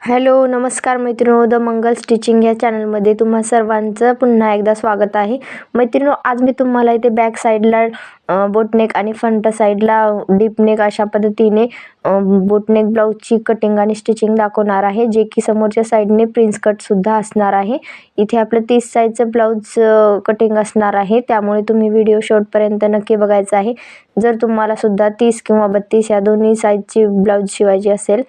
Hello नमस्कार मैत्रिणींनो, the Mangal stitching या चॅनलमध्ये तुम्हा सर्वांचं पुन्हा एकदा स्वागत आहे. मैत्रिणींनो, आज मी तुम्हाला इथे बॅक साईडला बोटनेक आणि फ्रंट साईडला डीपनेक अशा पद्धतीने बोटनेक ब्लाऊजची कटिंग आणि स्टिचिंग दाखवणार आहे, जे की समोरच्या साईडने प्रिन्स कट सुद्धा असणार आहे. इथे आपलं 30 साईजचं ब्लाऊज कटिंग असणार आहे, त्यामुळे तुम्ही व्हिडिओ शेवटपर्यंत नक्की बघायचा आहे. जर तुम्हाला सुद्धा 30 किंवा 32 या दोन्ही साईजची ब्लाऊज शिवायची असेल,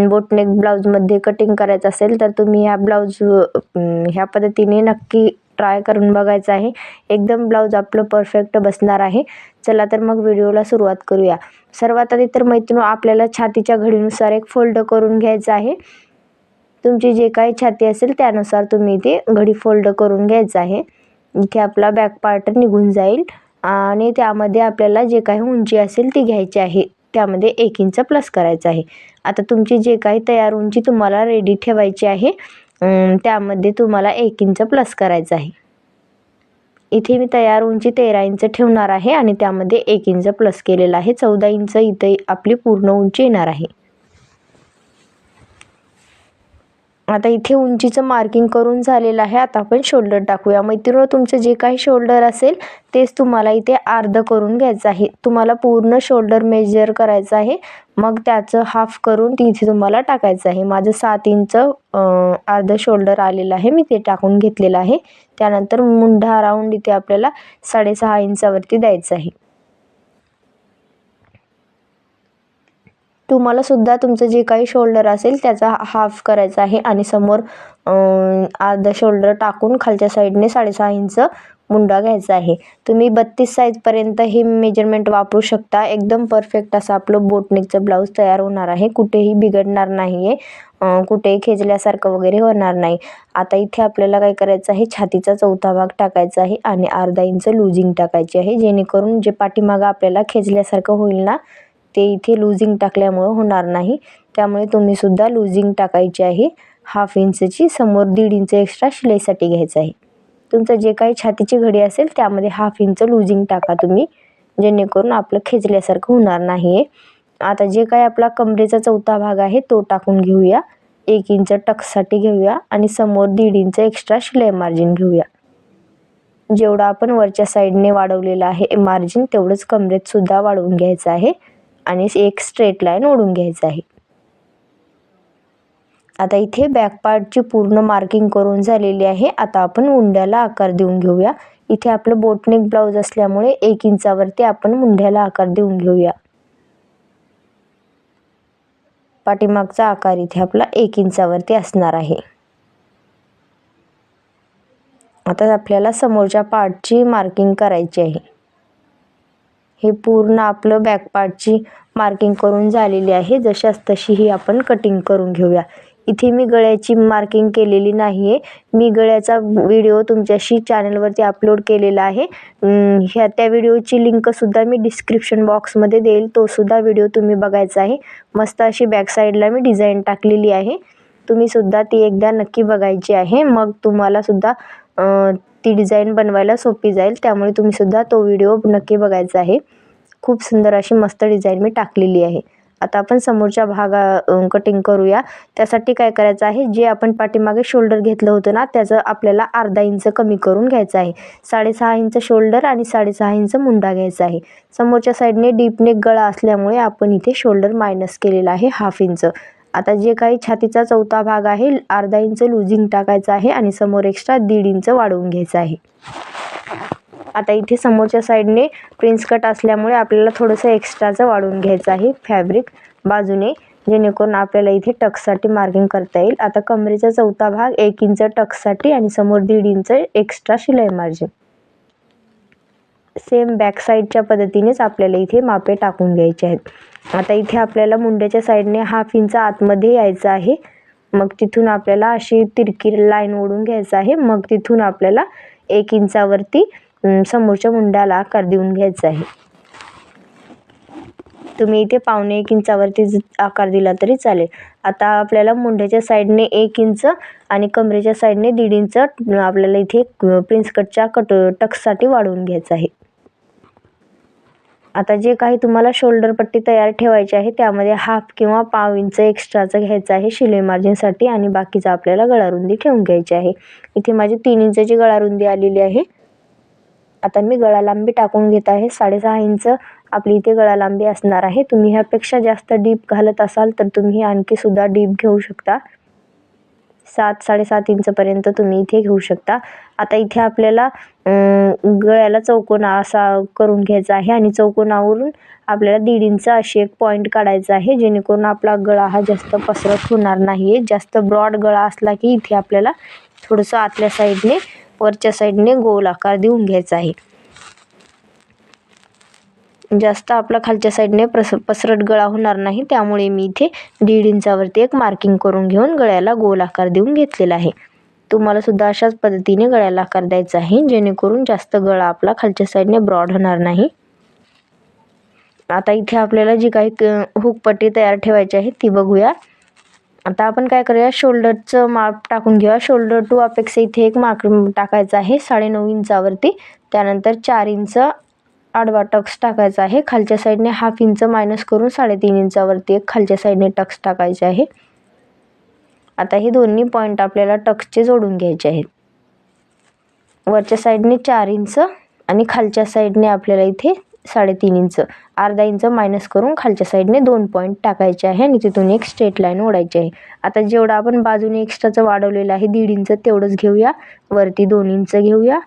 बोटनेक ब्लाऊजमध्ये कटिंग करायचं असेल, तर तुम्ही ह्या पद्धतीने नक्की ट्राय करून बघायचं आहे. एकदम ब्लाऊज आपलं परफेक्ट बसणार आहे. चला तर मग व्हिडिओला सुरुवात करूया. सर्वात आधी तर मैत्रिणींनो, आपल्याला छातीच्या घडीनुसार एक फोल्ड करून घ्यायचं आहे. तुमची जे काही छाती असेल त्यानुसार तुम्ही इथे घडी फोल्ड करून घ्यायचं आहे. इथे आपला बॅक पार्ट निघून जाईल आणि त्यामध्ये आपल्याला जे काही उंची असेल ती घ्यायची आहे. त्यामध्ये 1 इंच प्लस करायचं आहे. आता तुमची जे काही तयार उंची तुम्हाला रेडी ठेवायची आहे, त्यामध्ये तुम्हाला 1 इंच प्लस करायचं आहे. इथे मी तयार उंची 13 इंच ठेवणार आहे आणि त्यामध्ये 1 इंच प्लस केलेला आहे. 14 इंच इथे आपली पूर्ण उंची येणार आहे. आता इथे उंचीचं मार्किंग करून झालेलं आहे. आता आपण शोल्डर टाकूया. मैत्रिणींनो, तुमचं जे काही शोल्डर असेल तेच तुम्हाला इथे अर्ध करून घ्यायचं आहे. तुम्हाला पूर्ण शोल्डर मेजर करायचं आहे, मग त्याचं हाफ करून इथे तुम्हाला टाकायचं आहे. माझं 7 इंच अर्ध शोल्डर आलेलं आहे, मी ते टाकून घेतलेलं आहे. त्यानंतर मुंढा राऊंड इथे आपल्याला 6.5 इंचावरती द्यायचं आहे. तुम्हाला सुद्धा तुमचं जे काही शोल्डर असेल त्याचा हाफ करायचा आहे आणि समोर अर्धा शोल्डर टाकून खालच्या साईडने 6.5 इंच मुंडा घ्यायचा आहे. तुम्ही 32 साईजपर्यंत हे मेजरमेंट वापरू शकता. एकदम परफेक्ट असं आपलं बोटनेकचं ब्लाऊज तयार होणार आहे. कुठेही बिघडणार नाही आहे, कुठेही खेचल्यासारखं वगैरे होणार नाही. आता इथे आपल्याला काय करायचं आहे, छातीचा चौथा भाग टाकायचा आहे आणि अर्धा इंच लूजिंग टाकायची आहे, जेणेकरून जे पाठीमागं आपल्याला खेचल्यासारखं होईल ना, ते इथे लूजिंग टाकल्यामुळं होणार नाही. त्यामुळे तुम्ही सुद्धा लूजिंग टाकायची आहे. 1/2 इंचची समोर 1.5 इंच एक्स्ट्रा शिलाईसाठी घ्यायचं आहे. तुमचं जे काही छातीची घडी असेल त्यामध्ये 1/2 इंच लूजिंग टाका तुम्ही, जेणेकरून आपलं खेचल्यासारखं होणार नाही आहे. आता जे काही आपला कमरेचा चौथा भाग आहे तो टाकून घेऊया. 1 इंच टक्ससाठी घेऊया आणि समोर 1.5 इंच एक्स्ट्रा शिलाई मार्जिन घेऊया. जेवढं आपण वरच्या साईडने वाढवलेलं आहे मार्जिन, तेवढंच कमरेत सुद्धा वाढवून घ्यायचं आहे आणि एक स्ट्रेट लाईन ओढून घ्यायचं आहे. आता इथे बॅक पार्टची पूर्ण मार्किंग करून झालेली आहे. आता आपण मुंड्याला आकार देऊन घेऊया. इथे आपलं बोटनेक ब्लाऊज असल्यामुळे 1 इंचावरती आपण मुंड्याला आकार देऊन घेऊया. पाठीमागचा आकार इथे आपला 1 इंचावरती असणार आहे. आता आपल्याला समोरच्या पार्टची मार्किंग करायची आहे. हे पूर्ण आपलं बॅक पार्टची मार्किंग करून झालेली आहे. जशास तशी ही आपण कटिंग करून घेऊया. इथे मी गळ्याची मार्किंग केलेली नाही आहे. मी गळ्याचा व्हिडिओ तुमच्याशी चॅनलवरती अपलोड केलेला आहे. त्या व्हिडिओची लिंकसुद्धा मी डिस्क्रिप्शन बॉक्समध्ये देईल. तो सुद्धा व्हिडिओ तुम्ही बघायचा आहे. मस्त अशी बॅक साईडला मी डिझाईन टाकलेली आहे. तुम्ही सुद्धा ती एकदा नक्की बघायची आहे. मग तुम्हाला सुद्धा ती डिझाईन बनवायला सोपी जाईल. त्यामुळे तुम्ही सुद्धा तो व्हिडिओ नक्की बघायचा आहे. खूप सुंदर अशी मस्त डिझाईन मी टाकलेली आहे. आता आपण समोरच्या कटिंग करूया. त्यासाठी काय करायचं आहे, जे आपण पाठीमागे शोल्डर घेतलं होतं ना, त्याचं आपल्याला अर्धा इंच कमी करून घ्यायचं आहे. 6.5 इंच शोल्डर आणि 6.5 इंच मुंडा घ्यायचा आहे. समोरच्या साईडने डीपनेक गळा असल्यामुळे आपण इथे शोल्डर मायनस केलेला आहे 1/2 इंच. आता जे काही छातीचा चौथा भाग आहे, अर्धा इंच लूजिंग टाकायचं आहे आणि समोर एक्स्ट्रा 1.5 इंच वाढवून घ्यायचं आहे. आता इथे समोरच्या साईडने प्रिन्स कट असल्यामुळे आपल्याला थोडंसं एक्स्ट्राचं वाढवून घ्यायचं आहे फॅब्रिक बाजूने, जेणेकरून आपल्याला इथे टक्ससाठी मार्किंग करता येईल. आता कमरेचा चौथा भाग 1 इंच टक्ससाठी आणि समोर 1.5 इंच एक्स्ट्रा शिलाई मार्जिन. सेम बॅक साईडच्या पद्धतीनेच आपल्याला इथे मापे टाकून घ्यायचे आहेत. आता इथे आपल्याला मुंड्याच्या साईडने 1/2 इंच आतमध्ये यायचं आहे. मग तिथून आपल्याला अशी तिरकी लाईन ओढून घ्यायचं आहे. मग तिथून आपल्याला 1 इंचावरती समोरच्या मुंड्याला आकार देऊन घ्यायचा आहे. तुम्ही इथे 1.25 इंचावरती आकार दिला तरी चालेल. आता आपल्याला मुंड्याच्या साईडने 1 इंच आणि कमरेच्या साईडने 1.5 इंच आपल्याला इथे प्रिन्स कटच्या टक्ससाठी वाढवून घ्यायचं आहे. आता जे काही तुम्हाला शोल्डर पट्टी तयार ठेवायची आहे त्यामध्ये 1/2 किंवा पाव इंच एक्स्ट्राचं घ्यायचं आहे शिलाई मार्जिनसाठी आणि बाकीचं आपल्याला गळारुंदी ठेवून घ्यायची आहे. इथे माझी 3 इंचाची गळारुंदी आलेली आहे. आता मी गळा लांबी टाकून घेत आहे. 6.5 इंच आपली इथे गळा लांबी असणार आहे. तुम्ही ह्यापेक्षा जास्त डीप घालत असाल तर तुम्ही आणखी सुद्धा डीप घेऊ शकता. 7-7.5 इंचपर्यंत तुम्ही इथे घेऊ शकता. आता इथे आपल्याला गळ्याला चौकोना असा करून घ्यायचा आहे आणि चौकोनावरून आपल्याला 1.5 इंच अशी एक पॉईंट काढायचा आहे, जेणेकरून आपला गळा हा जास्त पसरत होणार नाही आहे. जास्त ब्रॉड गळा असला की इथे आपल्याला थोडंसं आतल्या साईडने वरच्या साईडने गोल आकार देऊन घ्यायचा आहे. जास्त आपला खालच्या साईडने पसरट गळा होणार नाही, त्यामुळे मी इथे 1.5 इंचावरती एक मार्किंग करून घेऊन गळ्याला गोल आकार देऊन घेतलेला आहे. तुम्हाला सुद्धा अशाच पद्धतीने गळ्याला आकार द्यायचा आहे, जेणेकरून जास्त गळा आपला खालच्या साईडने ब्रॉड होणार नाही. आता इथे आपल्याला जी काही हुक पट्टी तयार ठेवायची आहे ती बघूया. आता आपण काय करूया, शोल्डरचं माप टाकून घेऊया. शोल्डर टू अपेक्षा इथे एक मार्क टाकायचा आहे 9.5 इंचावरती. त्यानंतर 4 इंच आडवा टक्स टाकायचा आहे. खालच्या साईडने 1/2 इंच मायनस करून 3.5 इंचावरती एक खालच्या साईडने टक्स टाकायचे आहे. आता हे दोन्ही पॉईंट आपल्याला टक्सचे जोडून घ्यायचे आहेत. वरच्या साईडने 4 इंच आणि खालच्या साईडने आपल्याला इथे 3.5 इंच, अर्धा इंच मायनस करून खालच्या साईडने 2 पॉईंट टाकायचे आहे आणि तिथून एक स्ट्रेट लाईन ओढायची आहे. आता जेवढं आपण बाजूने एक्स्ट्राचं वाढवलेलं आहे 1.5 इंच तेवढंच घेऊया. वरती 2 इंच घेऊया.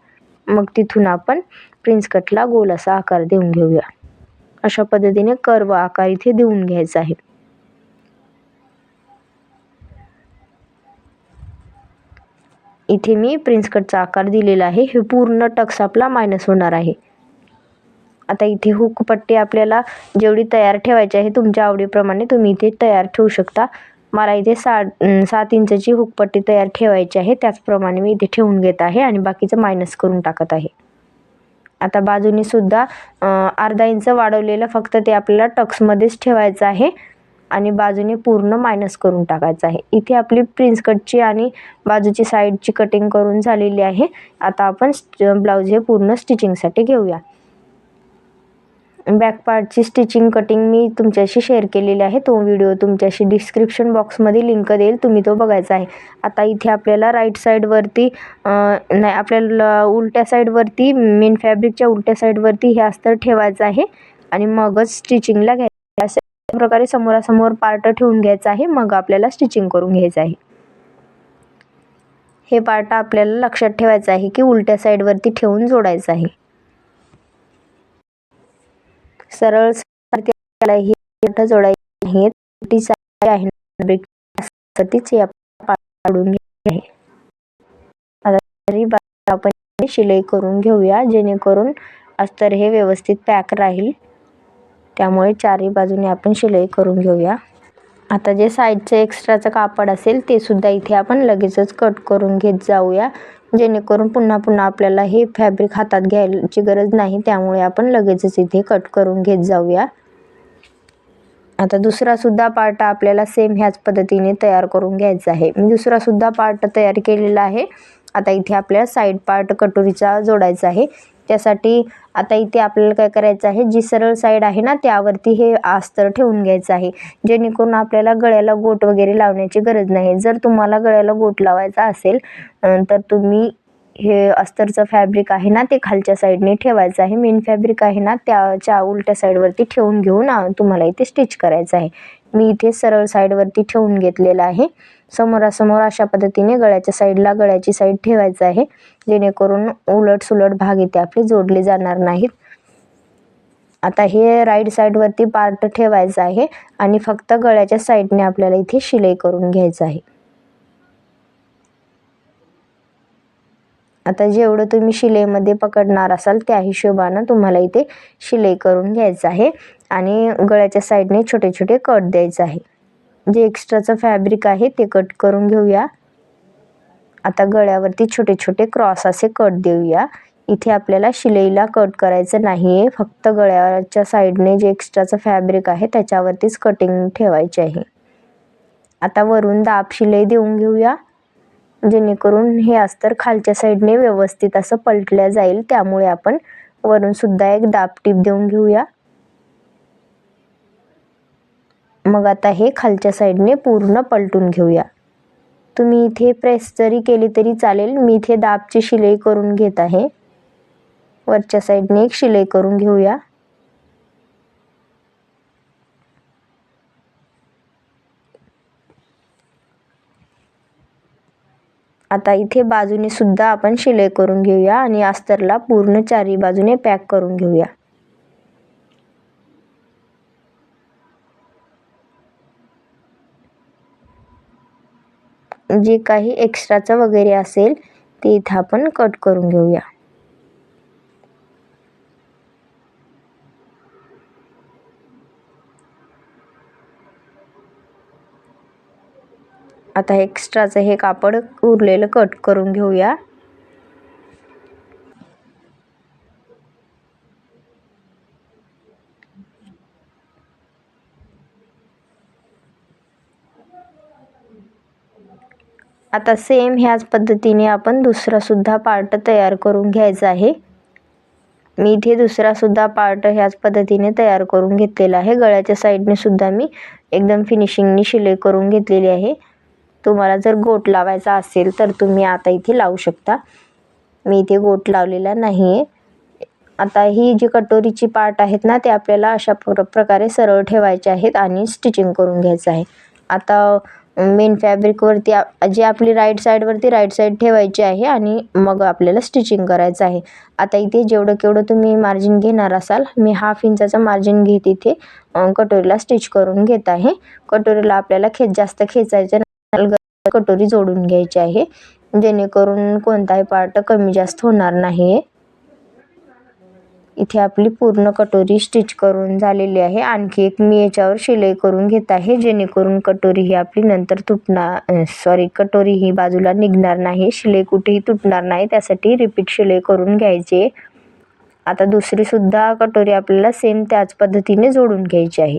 मग तिथून आपण प्रिन्स कटला गोल असा आकार देऊन घेऊया. अशा पद्धतीने कर्व आकार इथे देऊन घ्यायचा आहे. इथे मी प्रिन्स कटचा आकार दिलेला आहे. हे पूर्ण टक्स आपला मायनस होणार आहे. आता इथे हुक पट्टी आपल्याला जेवढी तयार ठेवायची आहे तुमच्या आवडीप्रमाणे तुम्ही इथे तयार ठेवू शकता. मला इथे 7 इंचची हुक पट्टी तयार ठेवायची आहे, त्याचप्रमाणे मी इथे ठेवून घेत आहे आणि बाकीचं मायनस करून टाकत आहे. आता बाजूने सुद्धा अर्धा इंच वाढवलेलं फक्त ते आपल्याला टक्समध्येच ठेवायचं आहे आणि बाजूने पूर्ण मायनस करून टाकायचं आहे. इथे आपली प्रिन्स कटची आणि बाजूची साईडची कटिंग करून झालेली आहे. आता आपण ब्लाऊज हे पूर्ण स्टिचिंगसाठी घेऊया. बॅक पार्टची स्टिचिंग कटिंग मी तुमच्याशी शेअर केलेली आहे. तो व्हिडिओ तुमच्याशी डिस्क्रिप्शन बॉक्समध्ये लिंक देईल, तुम्ही तो बघायचा आहे. आता इथे आपल्याला राईट साईडवरती नाही, आपल्याला उलट्या साईडवरती मेन फॅब्रिकच्या उलट्या साईडवरती हे अस्तर ठेवायचं आहे आणि मगच स्टिचिंगला घ्यायचं. अशा प्रकारे समोरासमोर पार्ट ठेवून घ्यायचा आहे, मग आपल्याला स्टिचिंग करून घ्यायचं आहे. हे पार्ट आपल्याला लक्षात ठेवायचं आहे की उलट्या साईडवरती ठेवून जोडायचं आहे. सरळ जोडायचे आहेत. आपण शिलाई करून घेऊया, जेणेकरून अस्तर हे व्यवस्थित पॅक राहील. त्यामुळे चारही बाजूने आपण शिलाई करून घेऊया. आता जे साईडचं एक्स्ट्राचं कापड असेल ते सुद्धा इथे आपण लगेचच कट करून घेत जाऊया, जेणेकरून पुन्हा पुन्हा आपल्याला हे फॅब्रिक हातात घ्यायची गरज नाही. त्यामुळे आपण लगेचच इथे कट करून घेत जाऊया. आता दुसरा सुद्धा पार्ट आपल्याला सेम ह्याच पद्धतीने तयार करून घ्यायचा आहे. मी दुसरा सुद्धा पार्ट तयार केलेला आहे. आता इथे आपल्याला साईड पार्ट कटोरीचा जोडायचा आहे. त्यासाठी आता इथे आपल्याला काय करायचं आहे, जी सरळ साईड आहे ना त्यावरती हे अस्तर ठेवून घ्यायचं आहे, जेणेकरून आपल्याला गळ्याला गोट वगैरे लावण्याची गरज नाही. जर तुम्हाला गळ्याला गोट लावायचा असेल तर तुम्ही हे अस्तरचं फॅब्रिक आहे ना ते खालच्या साईडने ठेवायचं आहे. मेन फॅब्रिक आहे ना त्याच्या उलट्या साईडवरती ठेवून घेऊन तुम्हाला इथे स्टिच करायचं आहे. मी इथे सरळ साईडवरती ठेवून घेतलेलं आहे. समोरासमोर अशा पद्धतीने गळ्याच्या साईडला गळ्याची साईड ठेवायचं आहे, जेणेकरून उलट सुलट भाग इथे आपले जोडले जाणार नाहीत. आता हे राईट साईडवरती पार्ट ठेवायचा आहे आणि फक्त गळ्याच्या साईडने आपल्याला इथे शिलाई करून घ्यायचं आहे. आता जेवढं तुम्ही शिलाईमध्ये पकडणार असाल त्या हिशोबानं तुम्हाला इथे शिलाई करून घ्यायचं आहे आणि गळ्याच्या साईडने छोटे छोटे कट द्यायचं आहे. जे एक्स्ट्राचं फॅब्रिक आहे ते कट करून घेऊया. आता गळ्यावरती छोटे छोटे क्रॉस असे कट देऊया. इथे आपल्याला शिलाईला कट करायचं नाही आहे, फक्त गळ्याच्या साईडने जे एक्स्ट्राचं फॅब्रिक आहे त्याच्यावरतीच कटिंग ठेवायची आहे. आता वरून दाब शिलाई देऊन घेऊया, जेणेकरून हे अस्तर खालच्या साईडने व्यवस्थित असं पलटल्या जाईल. त्यामुळे आपण वरून सुद्धा एक दाब टीप देऊन घेऊया. मग आता हे खालच्या साईडने पूर्ण पलटून घेऊया. तुम्ही इथे प्रेस जरी केली तरी चालेल. मी इथे दाबची शिलाई करून घेत आहे. वरच्या साईडने एक शिलाई करून घेऊया. आता इथे बाजूने सुद्धा आपण शिलाई करून घेऊया आणि अस्तरला पूर्ण चारी बाजूने पॅक करून घेऊया. जे काही एक्स्ट्राचं वगैरे असेल ते इथे आपण कट करून घेऊया. आता एक्स्ट्राचं हे कापड उरलेलं कट करून घेऊया. आता सेम ह्याच पद्धतीने आपण दुसरा सुद्धा पार्ट तयार करून घ्यायचा आहे. मी इथे दुसरा सुद्धा पार्ट ह्याच पद्धतीने तयार करून घेतलेला आहे. गळ्याच्या साईडने सुद्धा मी एकदम फिनिशिंगनी शिलाई करून घेतलेली आहे. तुम्हाला जर गोट लावायचा असेल तर तुम्ही आता इथे लावू शकता. मी इथे गोट लावलेला नाही आहे. आता ही जी कटोरीची पार्ट आहेत ना ते आपल्याला अशा प्रकारे सरळ ठेवायचे आहेत आणि स्टिचिंग करून घ्यायचं आहे. आता मेन फॅब्रिकवरती जी आपली राईट साईड ठेवायची आहे आणि मग आपल्याला स्टिचिंग करायचं आहे. आता इथे जेवढं केवढं तुम्ही मार्जिन घेणार असाल, मी 1/2 इंचाचं मार्जिन घेत इथे कटोरीला स्टिच करून घेत आहे. कटोरीला आपल्याला जास्त खेचायचं नाही, कटोरी जोडून घ्यायची आहे जेणेकरून कोणताही पार्ट कमी जास्त होणार नाही. इथे आपली पूर्ण कटोरी स्टिच करून झालेली आहे. आणखी एक मी याच्यावर शिलाई करून घेत आहे जेणेकरून कटोरी ही आपली नंतर कटोरी ही बाजूला निघणार नाही, शिलाई कुठेही तुटणार नाही, त्यासाठी रिपीट शिलाई करून घ्यायची. आता दुसरी सुद्धा कटोरी आपल्याला सेम त्याच पद्धतीने जोडून घ्यायची आहे.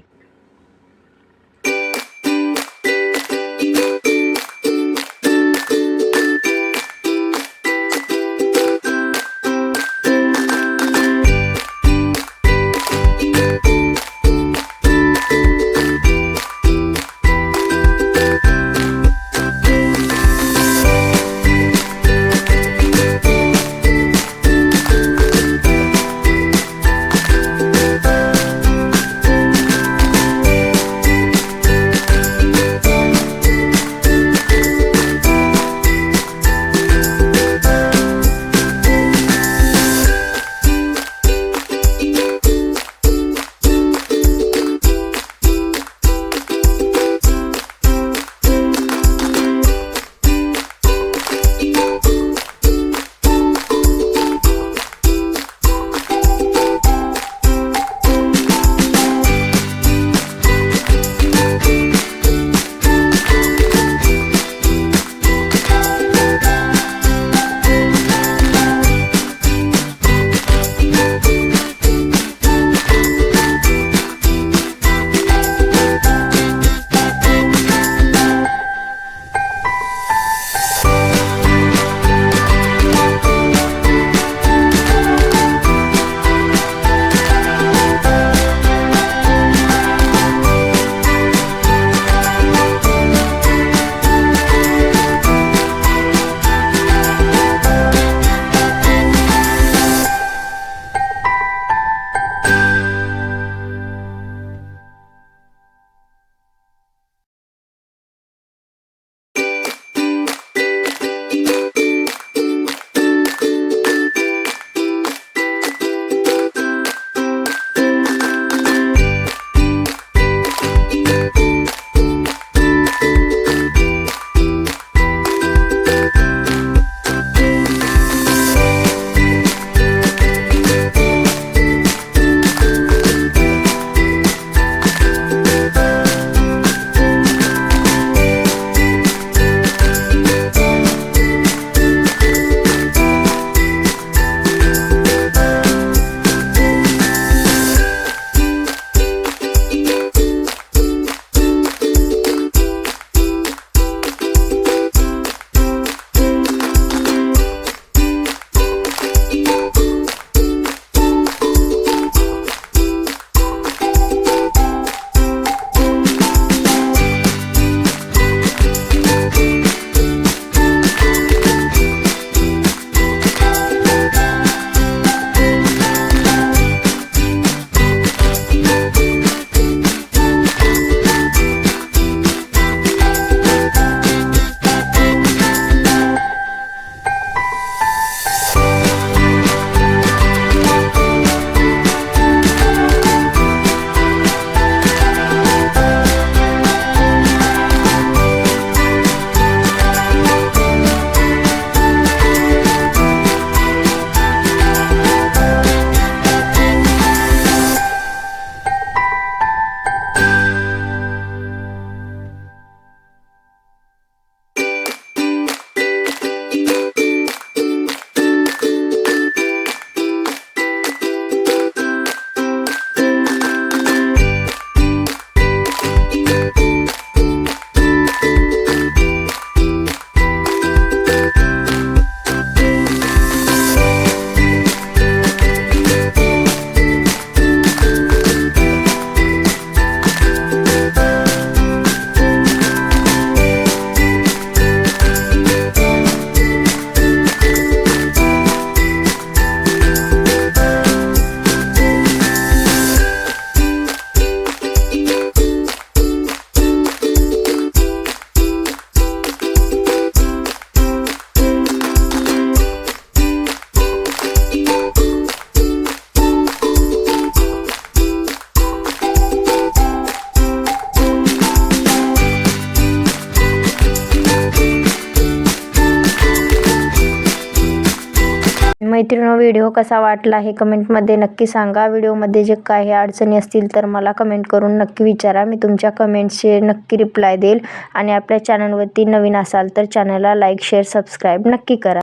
मैत्रिणींनो, व्हिडिओ कसा वाटला हे कमेंटमध्ये नक्की सांगा. व्हिडिओमध्ये जे काही अडचणी असतील तर मला कमेंट करून नक्की विचारा. मी तुमच्या कमेंट्सचे नक्की रिप्लाय देईल. आणि आपल्या चॅनलवरती नवीन असाल तर चॅनलला लाईक, शेअर, सबस्क्राईब नक्की करा.